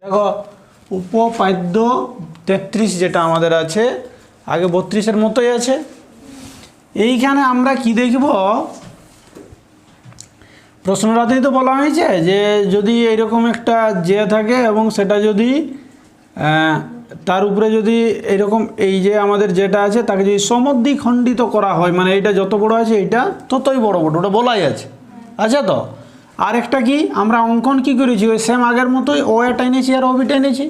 দেখো উপপাদ্য 33 যেটা আমাদের আছে, আগে 32-এর মতোই আছে। এইখানে আমরা কি দেখব, প্রশ্নটাতেই তো বলা হয়েছে যে যদি এইরকম একটা যে থাকে এবং সেটা যদি তার উপরে যদি এইরকম এই যে আমাদের যেটা আছে তাকে যদি সমদ্বিখণ্ডিত করা হয়, মানে এইটা যত বড় আছে এইটা ততই বড় বড়, ওটা বলাই আছে। আচ্ছা, তো আরেকটা কি আমরা অঙ্কন কি করেছি, ওই সেম আগের মতোই ও এটা এনেছি আর ওবিটা এনেছি।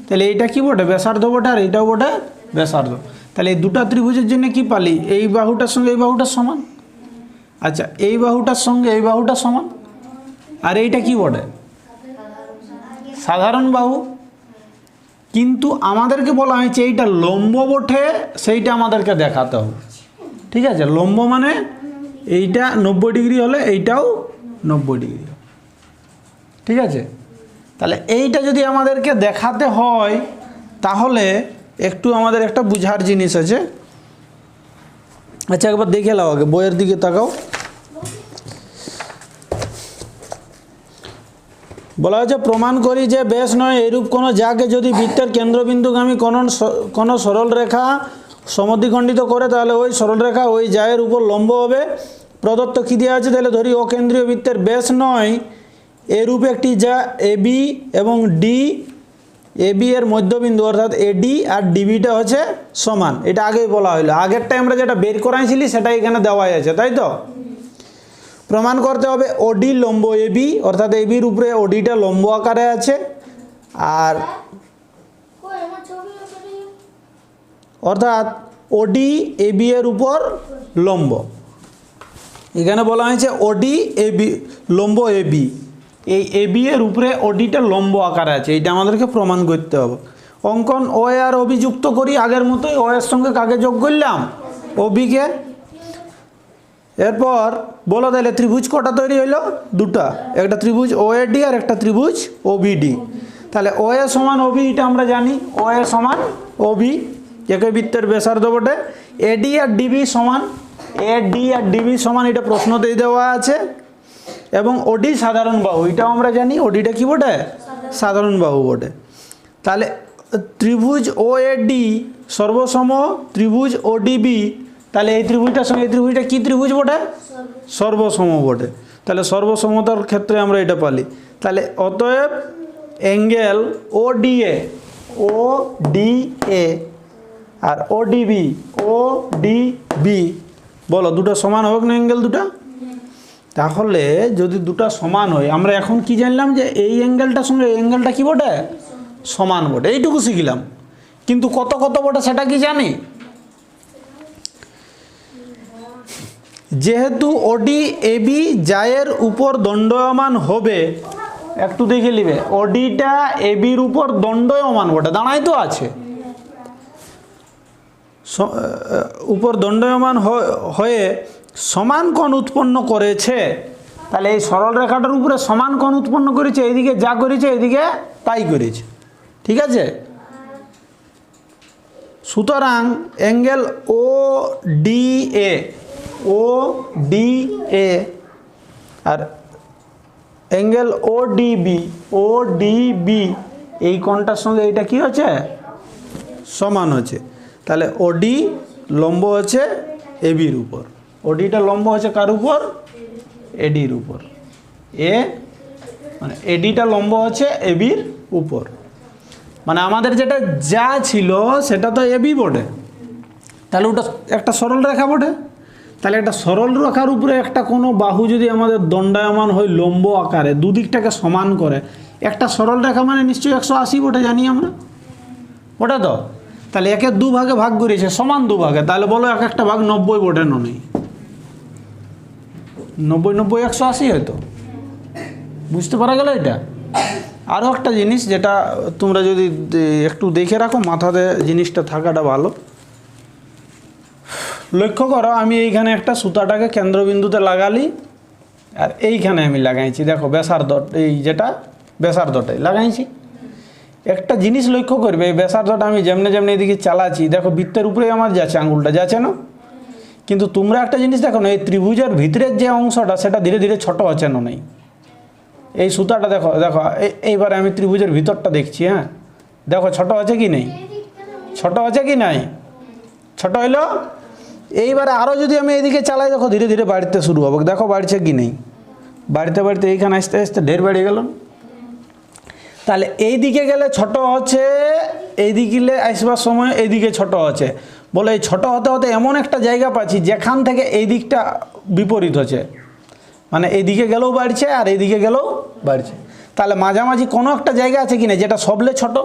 তাহলে এইটা কি বটে, ব্যাসার্ধ বটে, আর এইটাও বটে ব্যাসার্ধ। তাহলে এই দুটা ত্রিভুজের জন্য কি পালি, এই বাহুটার সঙ্গে এই বাহুটার সমান। আচ্ছা, এই বাহুটার সঙ্গে এই বাহুটা সমান, আর এইটা কি বটে, সাধারণ বাহু। কিন্তু আমাদেরকে বলা হয়েছে এইটা লম্ব বটে, সেইটা আমাদেরকে দেখাতে হবে। ঠিক আছে, লম্ব মানে এইটা 90 ডিগ্রি হলে এইটাও 90 ডিগ্রি। ঠিক আছে, তাহলে এইটা যদি আমাদেরকে দেখাতে হয় তাহলে একটু আমাদের একটা বুঝার জিনিস আছে। আচ্ছা, একবার দেখে নাও, আগে বইয়ের দিকে তাকাও। বলা হয়েছে প্রমাণ করি যে বেশ নয় এরূপ কোনো যাকে যদি বৃত্তের কেন্দ্রবিন্দুগামী কোনো সরল রেখা সমদ্বিখণ্ডিত করে তাহলে ওই সরল রেখা ওই জায়ের উপর লম্ব হবে। প্রদত্ত কী দেওয়া আছে, তাহলে ধরি অকেন্দ্রীয় বৃত্তের বেশ নয় এরূপ একটি যা এবি এবং ডি, এবি এর মধ্যবিন্দু অর্থাৎ এডি আর ডিবিটা হচ্ছে সমান। এটা আগেই বলা হইলো, আগেরটাই আমরা যেটা বের করাইছিলি সেটা এখানে দেওয়াই আছে, তাই তো। প্রমাণ করতে হবে ওডি লম্ব এবি, অর্থাৎ এবির উপরে ওডিটা লম্ব আকারে আছে, আর অর্থাৎ ওডি এবি এর উপর লম্ব। এখানে বলা হয়েছে ওডি এবি লম্ব এবি, এই এবি এর উপরে ওডিটা লম্ব আকারে আছে, এইটা আমাদেরকে প্রমাণ করতে হবে। অঙ্কন ও আর ওবি যুক্ত করি আগের মতোই, ও এর সঙ্গে কাকে যোগ করলাম, ওবিকে। এরপর বলো তাহলে ত্রিভুজ কটা তৈরি হইলো, দুটা, একটা ত্রিভুজ ও এ ডি আর একটা ত্রিভুজ ও বি ডি। তাহলে ও এ সমান ওবি এটা আমরা জানি, ও এ সমান ওবি, একই বৃত্তের ব্যাসার্ধ বটে। এডি আর ডিবি সমান, এডি আর ডিবি সমান, এটা প্রশ্নতেই দেওয়া আছে। এবং ওডি সাধারণ বাহু, এটাও আমরা জানি, ওডিটা কি বটে, সাধারণ বাহু বটে। তাহলে ত্রিভুজ ও এ ডি সর্বসম ত্রিভুজ ও ডিবি, তাহলে এই ত্রিভুজটার সঙ্গে এই ত্রিভুজটা কি ত্রিভুজ বটে, সর্বসম বটে। তাহলে সর্বসমতার ক্ষেত্রে আমরা এটা পালি। তাহলে অতএব অ্যাঙ্গেল ও ডিএ, ও ডিএ আর ও ডিবি, ও ডিবি, বলো দুটো সমান হোক না অ্যাঙ্গেল দুটা। তাহলে যদি দুটা সমান হয়, আমরা এখন কি জানলাম যে এই অ্যাঙ্গেলটার সঙ্গে এই অ্যাঙ্গেলটা কি বটে, সমান বটে, এইটুকু শিখলাম। কিন্তু কত কত বটে সেটা কি জানি। যেহেতু ওডি এবি জায়ের উপর দণ্ডায়মান হবে, একটু দেখে নিবে, ওডিটা এবির উপর দণ্ডায়মান বটে, দাঁড়াই তো আছে, উপর দণ্ডায়মান হয়ে সমান কোণ উৎপন্ন করেছে। তাহলে এই সরল রেখাটার উপরে সমান কোণ উৎপন্ন করেছে, এইদিকে যা করেছে এইদিকে তাই করেছে। ঠিক আছে, সুতরাং angle O D A, O D A আর angle O D B, O D B, এই কোণটার সঙ্গে এইটা কি হচ্ছে, সমান হচ্ছে। তাহলে ওডি লম্ব হচ্ছে এবির উপর, ওডিটা লম্ব হচ্ছে কার উপর, এডির উপর। এ মানে এডিটা লম্ব হচ্ছে এবির উপর, মানে আমাদের যেটা যা ছিল সেটা তো এবি বটে, তাহলে ওটা একটা সরল রেখা বটে। তাহলে একটা সরল রেখার উপরে একটা কোনো বাহু যদি আমাদের দণ্ডায়মান হয় লম্ব আকারে, দুদিকটাকে সমান করে, একটা সরল রেখা মানে নিশ্চয়ই 180 বটে, জানি আমরা, ওটা তো। তাহলে একে দু ভাগে ভাগ করেছে, সমান দু ভাগে, তাহলে বলো এক একটা ভাগ 90 বটে, নেই 90 90 180 হয়তো, বুঝতে পারা গেল এটা। আরও একটা জিনিস যেটা তোমরা যদি একটু দেখে রাখো, মাথাতে জিনিসটা থাকাটা ভালো। লক্ষ্য করো, আমি এইখানে একটা সুতাটাকে কেন্দ্রবিন্দুতে লাগালি, আর এইখানে আমি লাগাইছি, দেখো ব্যাসার্ধ, এই যেটা ব্যাসার্ধটাই লাগাইছি। একটা জিনিস লক্ষ্য করবে, এই ব্যাসার্ধটা আমি যেমনি যেমনি এদিকে চালাচ্ছি, দেখো বৃত্তের উপরেই আমার যাচ্ছে, আঙুলটা যাচ্ছে না। কিন্তু তোমরা একটা জিনিস দেখো না, এই ত্রিভুজের ভিতরের যে অংশটা সেটা ধীরে ধীরে ছোট হচ্ছে না, নেই, এই সুতাটা দেখো দেখো এইবারে আমি ত্রিভুজের ভিতরটা দেখছি, হ্যাঁ দেখো ছোট আছে কি নেই, ছোট আছে কি নাই, ছোট হইলো। এইবারে আরও যদি আমি এইদিকে চালাই, দেখো ধীরে ধীরে বাড়তে শুরু হবে, দেখো বাড়ছে কি নেই, বাড়তে বাড়তে এইখানে আস্তে আস্তে ঢের বেড়ে গেল। তাহলে এই দিকে গেলে ছোট হচ্ছে, এই দিকে আসবার সময় এইদিকে ছোট আছে, বলে এই ছোট হতে হতে এমন একটা জায়গা পাচ্ছি যেখান থেকে এই দিকটা বিপরীত হচ্ছে, মানে এইদিকে গেলেও বাড়ছে আর এইদিকে গেলেও বাড়ছে। তাহলে মাঝামাঝি কোনো একটা জায়গা আছে কি না যেটা সবলে ছোট,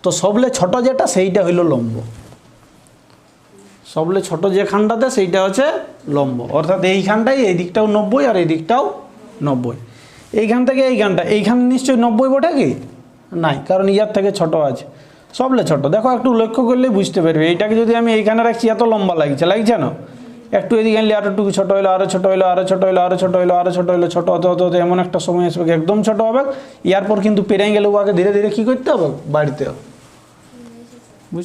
তো সবলে ছোট যেটা সেইটা হইল লম্ব, সবলে ছোট যেখানটাতে সেইটা হচ্ছে লম্ব, অর্থাৎ এইখানটাই এই দিকটাও 90 আর এই দিকটাও 90। এইখান থেকে এইখানটা, এইখানে নিশ্চয়ই 90 বটে কি নাই, কারণ ইয়ার থেকে ছোট আছে, সবলে ছোট। দেখো একটু লক্ষ্য করলেই বুঝতে পারবে, এইটাকে যদি আমি এইখানে রাখছি এত লম্বা লাগছে, লাগছে না, একটু এদিকে আনলে আরো একটু ছোট হইলো, আরো ছোট হইলো, আরো ছোট হইলো, আরো ছোট হইলো, আরো ছোট হইলো, ছোট হতে হতে হতে এমন একটা সময় আসবে একদম ছোট হবে, ইয়ার পর কিন্তু পেরিয়ে গেলে ওকে ধীরে ধীরে কী করতে হবে, বাড়িতে হবে।